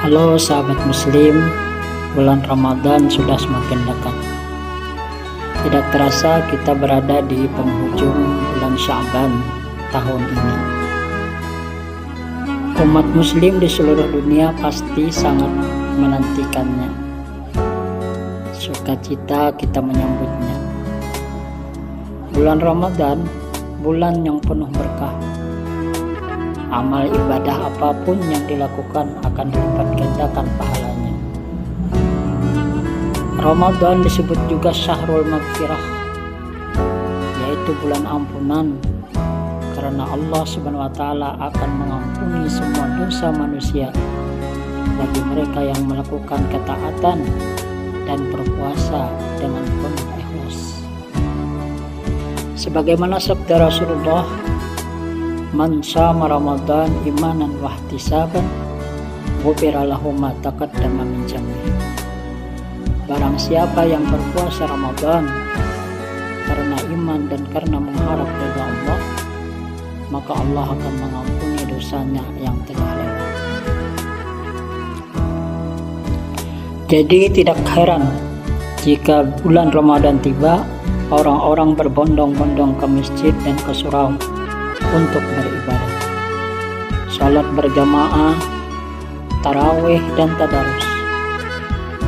Halo sahabat muslim, bulan Ramadan sudah semakin dekat. Tidak terasa kita berada di penghujung bulan Sya'ban tahun ini. Umat muslim di seluruh dunia pasti sangat menantikannya. Sukacita kita menyambutnya. Bulan Ramadan, bulan yang penuh berkah. Amal ibadah apapun yang dilakukan akan dilipat gandakan pahalanya. Ramadan disebut juga Syahrul Maghfirah, yaitu bulan ampunan, karena Allah Subhanahu wa Ta'ala akan mengampuni semua dosa manusia bagi mereka yang melakukan ketaatan dan berpuasa dengan penuh ikhlas. Sebagaimana sabda Rasulullah, "Man syama Ramadan imanan wahtisaban, ghufira lahu ma taqaddama min dzambihi." Barang siapa yang berpuasa Ramadan karena iman dan karena mengharap ridha Allah, maka Allah akan mengampuni dosanya yang telah lewat. Jadi tidak heran jika bulan Ramadan tiba, orang-orang berbondong-bondong ke masjid dan ke surau untuk beribadah, sholat berjamaah, tarawih, dan tadarus.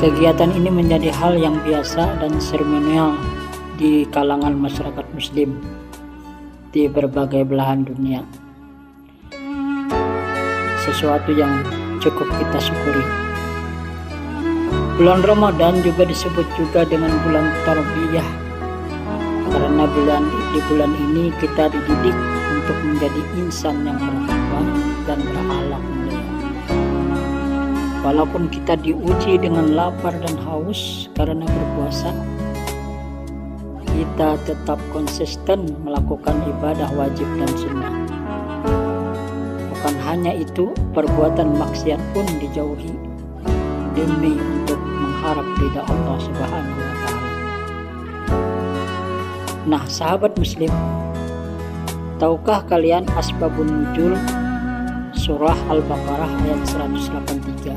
Kegiatan ini menjadi hal yang biasa dan seremonial di kalangan masyarakat muslim di berbagai belahan dunia. Sesuatu yang cukup kita syukuri. Bulan Ramadan juga disebut juga dengan bulan tarbiyah, karena di bulan ini kita dididik untuk menjadi insan yang bertakwa dan berakhlak mulia. Walaupun kita diuji dengan lapar dan haus karena berpuasa, kita tetap konsisten melakukan ibadah wajib dan sunnah. Bukan hanya itu, perbuatan maksiat pun dijauhi demi untuk mengharap ridha Allah Subhanahu wa Ta'ala. Nah, sahabat muslim, tahukah kalian asbabun nuzul surah Al-Baqarah ayat 183,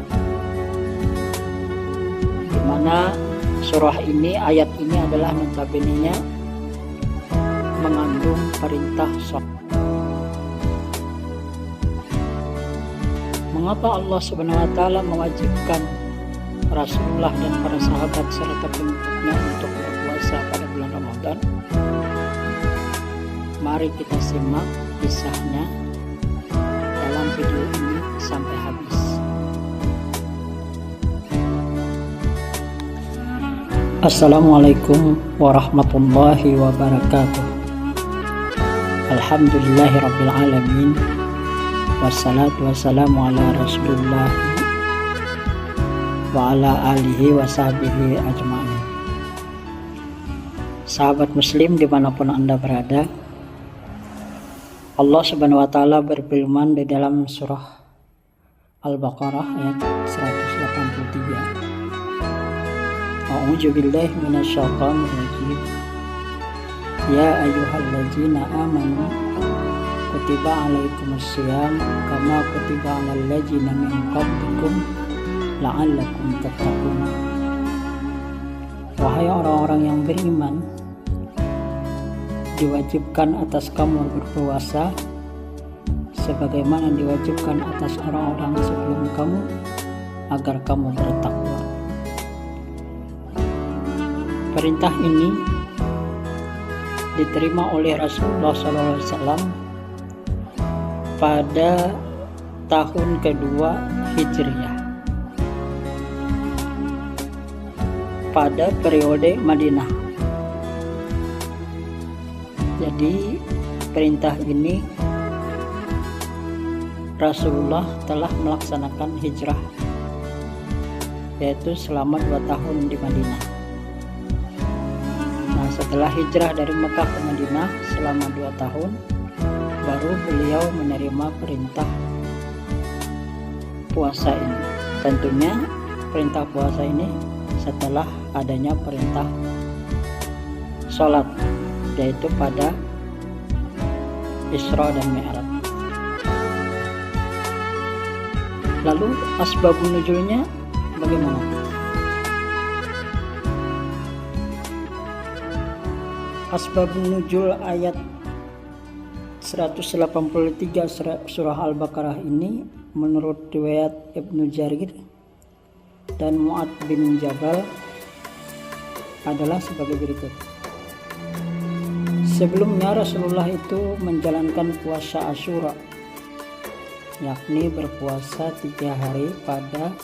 di mana surah ini, ayat ini adalah notabene-nya mengandung perintah sholat. Mengapa Allah Subhanahu wa Ta'ala mewajibkan Rasulullah dan para sahabat serta pengikutnya untuk berpuasa pada bulan Ramadan? Mari kita simak kisahnya dalam video ini sampai habis. Assalamualaikum warahmatullahi wabarakatuh. Alhamdulillahirabbil alamin. Wassalatu wassalamu ala Rasulillah wa ala alihi wa sahbihi ajma'in. Sahabat muslim dimanapun Anda berada, Allah Subhanahu wa Ta'ala berfirman di dalam surah Al-Baqarah ayat 183. A'udzu billahi minasyaitonir rajim. Ya ayyuhalladzina amanu kutiba alaikumussyiyam kama kutiba alal ladzina min qablikum la'allakum tattaqun. Wahai orang-orang yang beriman, diwajibkan atas kamu berpuasa sebagaimana diwajibkan atas orang-orang sebelum kamu, agar kamu bertakwa. Perintah ini diterima oleh Rasulullah SAW pada tahun kedua Hijriah, pada periode Madinah. Jadi perintah ini Rasulullah telah melaksanakan hijrah, yaitu selama 2 tahun di Madinah. Nah, setelah hijrah dari Mekah ke Madinah selama 2 tahun, baru beliau menerima perintah puasa ini. Tentunya perintah puasa ini setelah adanya perintah sholat, yaitu pada Isra dan Mi'raj. Lalu asbabun nuzulnya bagaimana? Asbabun nuzul ayat 183 surah Al-Baqarah ini menurut riwayat Ibnu Jarir dan Mu'ad bin Jabal adalah sebagai berikut. Sebelumnya Rasulullah itu menjalankan puasa Asyura, yakni berpuasa 3 hari pada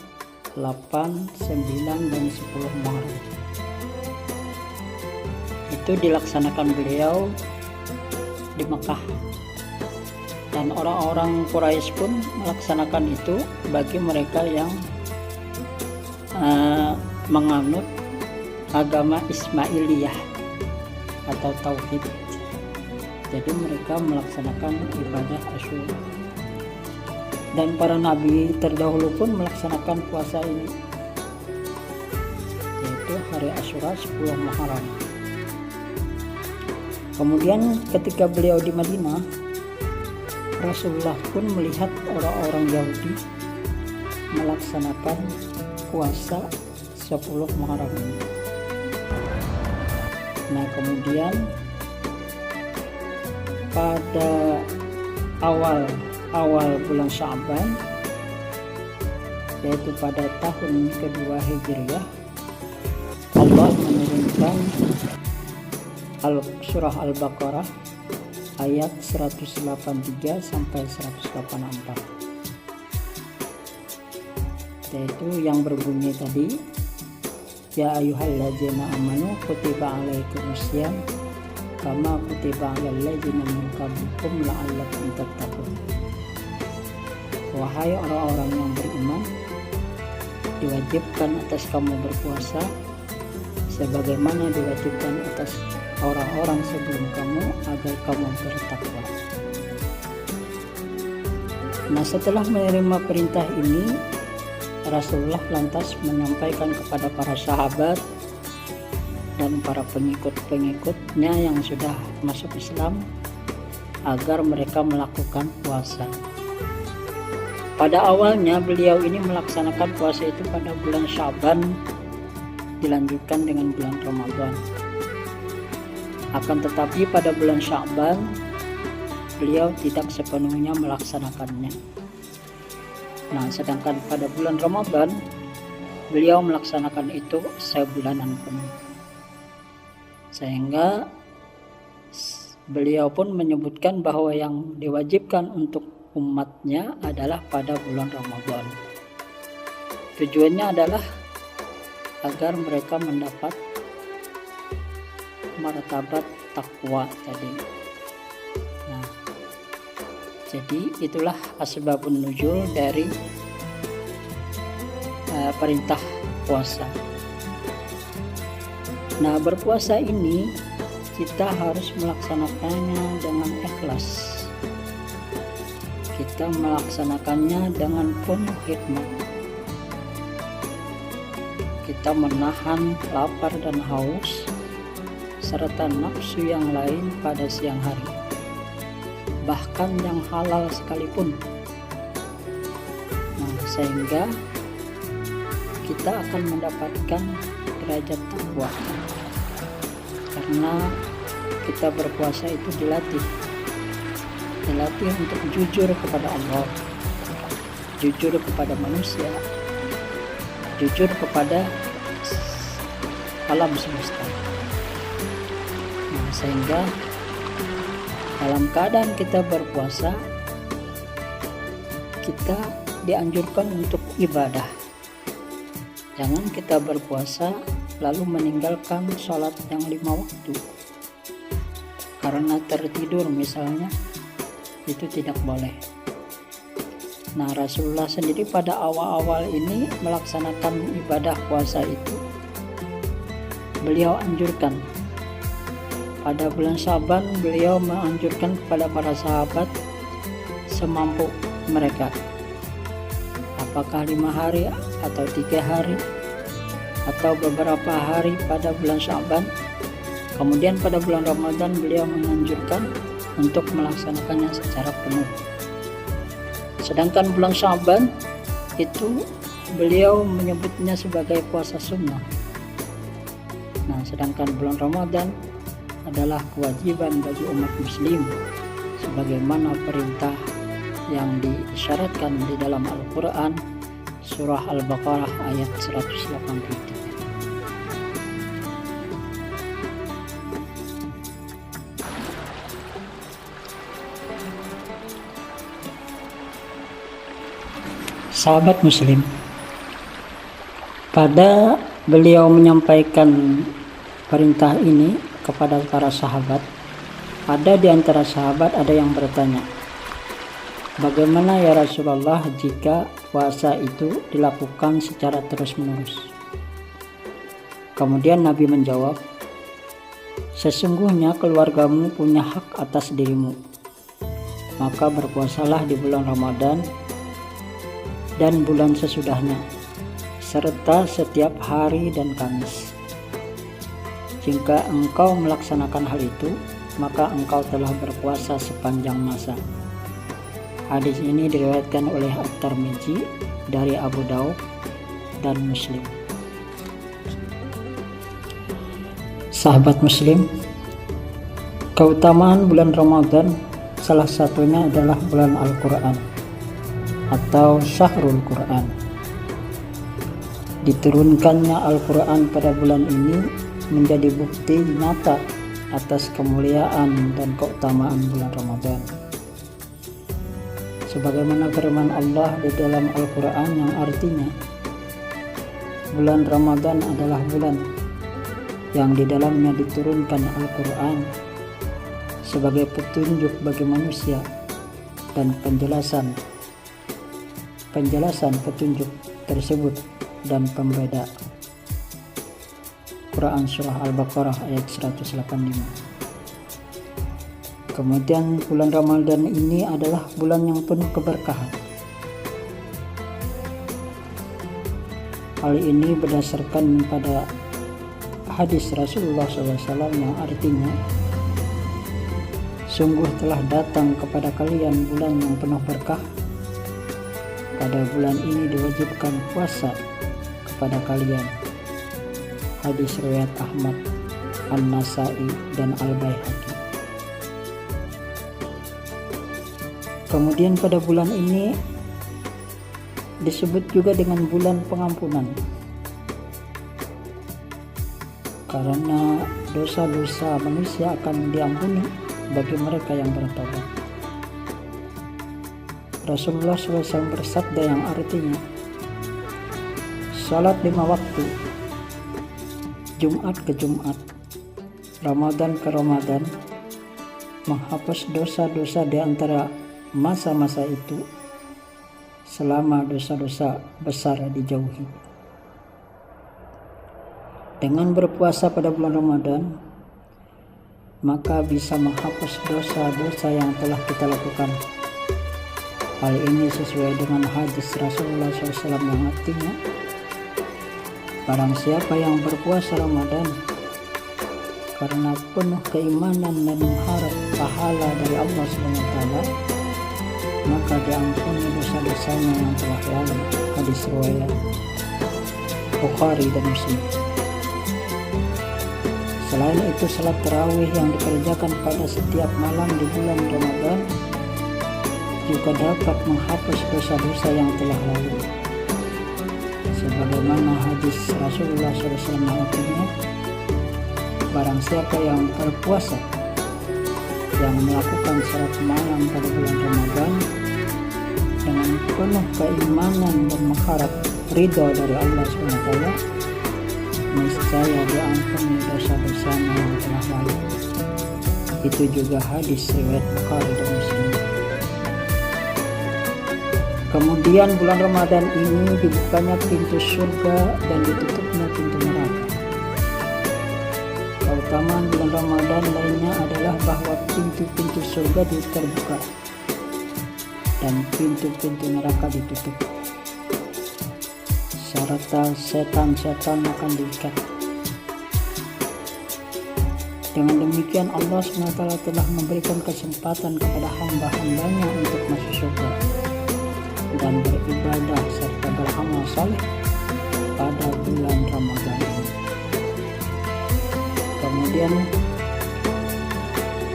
8, 9, dan 10 Muharram. Itu dilaksanakan beliau di Mekah, dan orang-orang Quraisy pun melaksanakan itu bagi mereka yang menganut agama Ismailiyah atau Tauhid. Jadi mereka melaksanakan ibadah Asyura, dan para nabi terdahulu pun melaksanakan puasa ini, yaitu hari Asyura 10 Muharram. Kemudian ketika beliau di Madinah, Rasulullah pun melihat orang-orang Yahudi melaksanakan puasa 10 Muharram ini. Nah, kemudian pada awal bulan Sya'ban, yaitu pada tahun kedua Hijriah, Allah menurunkan surah Al-Baqarah ayat 183 sampai 184, yaitu yang berbunyi tadi, ya ayyuhalladzina amanu kutiba alaikumusiyam kama kutiba alal ladzina min qablikum la'allakum tattaqun. Wahai orang-orang yang beriman, diwajibkan atas kamu berpuasa sebagaimana diwajibkan atas orang-orang sebelum kamu, agar kamu bertakwa. Nah, setelah menerima perintah ini, Rasulullah lantas menyampaikan kepada para sahabat dan para pengikut-pengikutnya yang sudah masuk Islam agar mereka melakukan puasa. Pada awalnya beliau ini melaksanakan puasa itu pada bulan Sya'ban, dilanjutkan dengan bulan Ramadan. Akan tetapi pada bulan Sya'ban beliau tidak sepenuhnya melaksanakannya. Nah, sedangkan pada bulan Ramadan beliau melaksanakan itu sebulanan penuh. Sehingga beliau pun menyebutkan bahwa yang diwajibkan untuk umatnya adalah pada bulan Ramadan. Tujuannya adalah agar mereka mendapat martabat takwa tadi. Nah, jadi itulah asbabun nuzul dari perintah puasa. Nah, berpuasa ini kita harus melaksanakannya dengan ikhlas. Kita melaksanakannya dengan penuh hikmat. Kita menahan lapar dan haus serta nafsu yang lain pada siang hari, bahkan yang halal sekalipun. Nah, sehingga kita akan mendapatkan derajat takwa, karena kita berpuasa itu dilatih untuk jujur kepada Allah, jujur kepada manusia, jujur kepada alam semesta. Nah, sehingga dalam keadaan kita berpuasa, kita dianjurkan untuk ibadah. Jangan kita berpuasa lalu meninggalkan sholat yang 5 waktu karena tertidur misalnya, itu tidak boleh. Nah, Rasulullah sendiri pada awal-awal ini melaksanakan ibadah puasa itu, beliau anjurkan. Pada bulan Syaban beliau menganjurkan kepada para sahabat semampu mereka, apakah 5 hari atau 3 hari atau beberapa hari pada bulan Syaban. Kemudian pada bulan Ramadan beliau menganjurkan untuk melaksanakannya secara penuh. Sedangkan bulan Syaban itu beliau menyebutnya sebagai puasa sunnah. Nah, sedangkan bulan Ramadan adalah kewajiban bagi umat muslim sebagaimana perintah yang disyaratkan di dalam Al-Quran surah Al-Baqarah ayat 183. Sahabat muslim, pada beliau menyampaikan perintah ini kepada para sahabat, ada di antara sahabat ada yang bertanya, bagaimana ya Rasulullah jika puasa itu dilakukan secara terus-menerus? Kemudian Nabi menjawab, sesungguhnya keluargamu punya hak atas dirimu, maka berpuasalah di bulan Ramadan dan bulan sesudahnya, serta setiap hari dan Kamis. Jika engkau melaksanakan hal itu, maka engkau telah berpuasa sepanjang masa. Hadis ini diriwayatkan oleh At-Tirmidzi dari Abu Daud dan Muslim. Sahabat muslim, keutamaan bulan Ramadan salah satunya adalah bulan Al-Quran atau Syahrul Quran. Diturunkannya Al-Quran pada bulan ini menjadi bukti nyata atas kemuliaan dan keutamaan bulan Ramadan. Sebagaimana firman Allah di dalam Al-Quran yang artinya, bulan Ramadan adalah bulan yang di dalamnya diturunkan Al-Quran sebagai petunjuk bagi manusia dan penjelasan petunjuk tersebut dan pembeda. Quran surah Al-Baqarah ayat 185. Kemudian bulan Ramadan ini adalah bulan yang penuh keberkahan. Hal ini berdasarkan pada hadis Rasulullah SAW yang artinya, sungguh telah datang kepada kalian bulan yang penuh berkah. Pada bulan ini diwajibkan puasa kepada kalian. Hadis riwayat Ahmad, An-Nasai dan Al-Baihaqi. Kemudian pada bulan ini disebut juga dengan bulan pengampunan, karena dosa-dosa manusia akan diampuni bagi mereka yang bertobat. Rasulullah SAW bersabda yang artinya, salat 5 waktu, Jumat ke Jumat, Ramadan ke Ramadan, menghapus dosa-dosa di antara masa-masa itu selama dosa-dosa besar dijauhi. Dengan berpuasa pada bulan Ramadan, maka bisa menghapus dosa-dosa yang telah kita lakukan. Hal ini sesuai dengan hadis Rasulullah SAW yang artinya, barang siapa yang berpuasa Ramadan karena penuh keimanan dan mengharap pahala dari Allah SWT, maka diampuni dosa-dosanya yang telah lalu. Hadis riwayat Bukhari dan Muslim. Selain itu, salat tarawih yang dikerjakan pada setiap malam di bulan Ramadan juga dapat menghapus dosa-dosa yang telah lalu. Sebagaimana hadis Rasulullah SAW artinya, barang siapa yang berpuasa yang melakukan salat malam pada bulan Ramadan dengan penuh keimanan dan mengharap ridho dari Allah SWT, niscaya diampuni dosa-dosanya yang telah lalu. Itu juga hadis riwayat Bukhari dan Muslim. Kemudian bulan Ramadan ini dibukanya pintu surga dan ditutupnya pintu neraka. Keutamaan bulan Ramadan lainnya adalah bahwa pintu-pintu surga terbuka dan pintu-pintu neraka ditutup, serta setan-setan akan diikat. Dengan demikian Allah SWT telah memberikan kesempatan kepada hamba-hambanya untuk masuk surga dan beribadah serta beramal saleh pada bulan Ramadan ini. Kemudian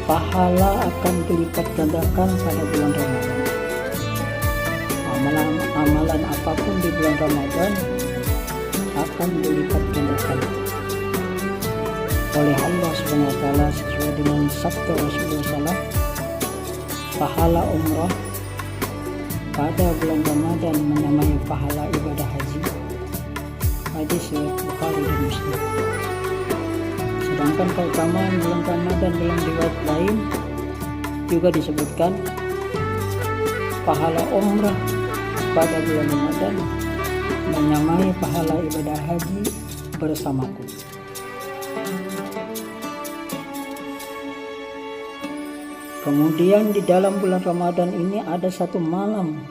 pahala akan dilipat gandakan pada bulan Ramadan. Amalan apapun di bulan Ramadan akan dilipat gandakan oleh Allah SWT sesuai dengan sabda Rasulullah SAW. Pahala umrah pada bulan Ramadan menyamai pahala ibadah haji. Hadis riwayat Bukhari dan Muslim. Sedangkan keutamaan bulan Ramadan dalam riwayat lain juga disebutkan pahala umrah pada bulan Ramadan menyamai pahala ibadah haji bersamaku. Kemudian di dalam bulan Ramadan ini ada satu malam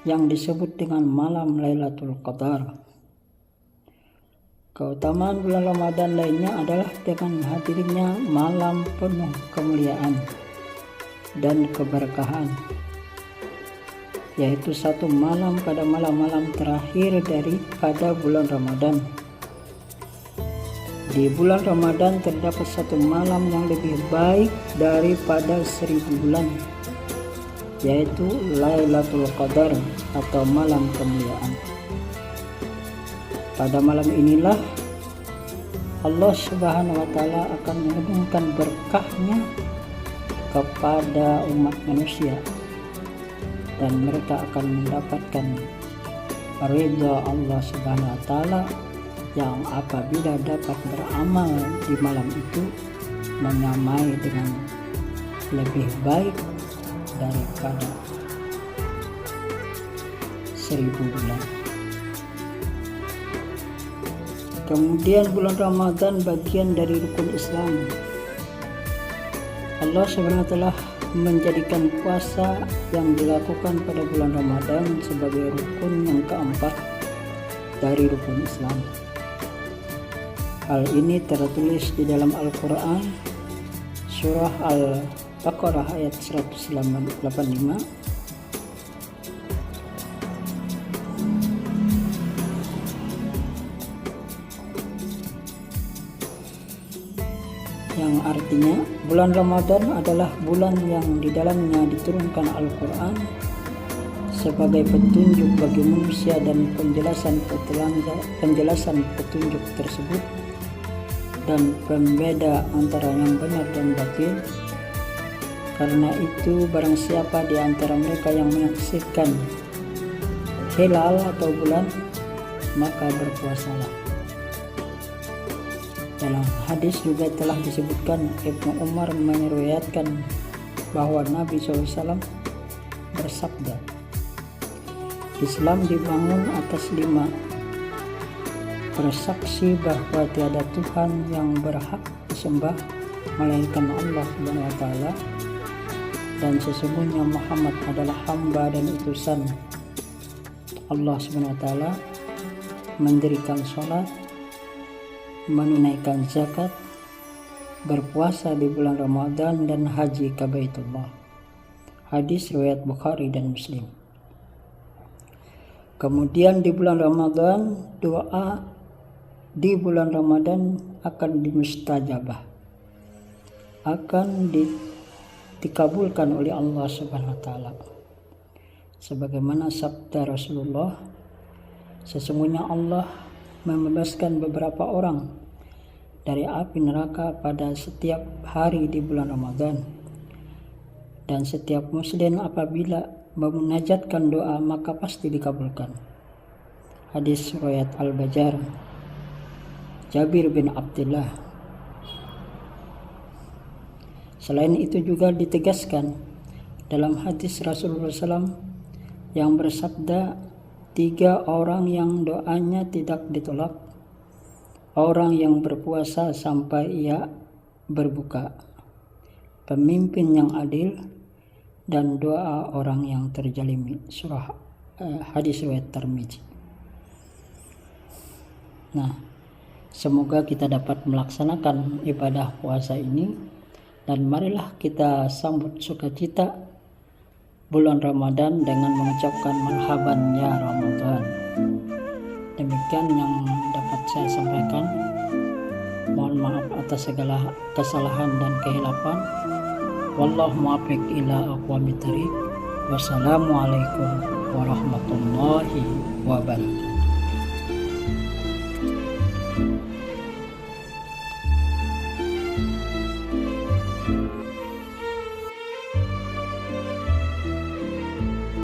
yang disebut dengan malam Lailatul Qadar. Keutamaan bulan Ramadan lainnya adalah dengan hadirnya malam penuh kemuliaan dan keberkahan, yaitu satu malam pada malam-malam terakhir daripada bulan Ramadan. Di bulan Ramadan terdapat satu malam yang lebih baik daripada 1000 bulan, yaitu Lailatul Qadar atau malam kemuliaan. Pada malam inilah Allah Subhanahu wa Ta'ala akan menurunkan berkahnya kepada umat manusia dan mereka akan mendapatkan ridha Allah Subhanahu wa Ta'ala yang apabila dapat beramal di malam itu menyamai dengan lebih baik daripada 1000 bulan. Kemudian bulan Ramadan bagian dari rukun Islam. Allah SWT menjadikan puasa yang dilakukan pada bulan Ramadan sebagai rukun yang keempat dari rukun Islam. Hal ini tertulis di dalam Al-Quran surah Al-Baqarah ayat 185, yang artinya bulan Ramadan adalah bulan yang di dalamnya diturunkan Al-Quran sebagai petunjuk bagi manusia dan penjelasan petunjuk tersebut dan pembeda antara yang benar dan batil. Karena itu barang siapa di antara mereka yang menyaksikan hilal atau bulan, maka berpuasalah. Dalam hadis juga telah disebutkan, Ibnu Umar meriwayatkan bahwa Nabi SAW bersabda, Islam dibangun atas 5: bersaksi bahwa tiada Tuhan yang berhak disembah melainkan Allah Subhanahu wa Ta'ala, dan sesungguhnya Muhammad adalah hamba dan utusan Allah Subhanahu wa Ta'ala, mendirikan sholat, menunaikan zakat, berpuasa di bulan Ramadan, dan haji ke Baitullah. Hadis riwayat Bukhari dan Muslim. Kemudian di bulan Ramadan, doa di bulan Ramadan akan dimustajabah, akan dikabulkan oleh Allah Subhanahu wa taala. Sebagaimana sabda Rasulullah, sesungguhnya Allah membebaskan beberapa orang dari api neraka pada setiap hari di bulan Ramadan, dan setiap muslim apabila memunajatkan doa maka pasti dikabulkan. Hadis riwayat Al-Bajar, Jabir bin Abdullah. Selain itu juga ditegaskan dalam hadis Rasulullah SAW yang bersabda, 3 orang yang doanya tidak ditolak: orang yang berpuasa sampai ia berbuka, pemimpin yang adil, dan doa orang yang terjalimi. Surah hadis riwayat Tirmidzi. Nah, semoga kita dapat melaksanakan ibadah puasa ini, dan marilah kita sambut sukacita bulan Ramadan dengan mengucapkan marhaban ya Ramadan. Demikian yang dapat saya sampaikan. Mohon maaf atas segala kesalahan dan kehilapan. Wallahu muwaffiq ila aqwamit thoriq. Wassalamualaikum warahmatullahi wabarakatuh.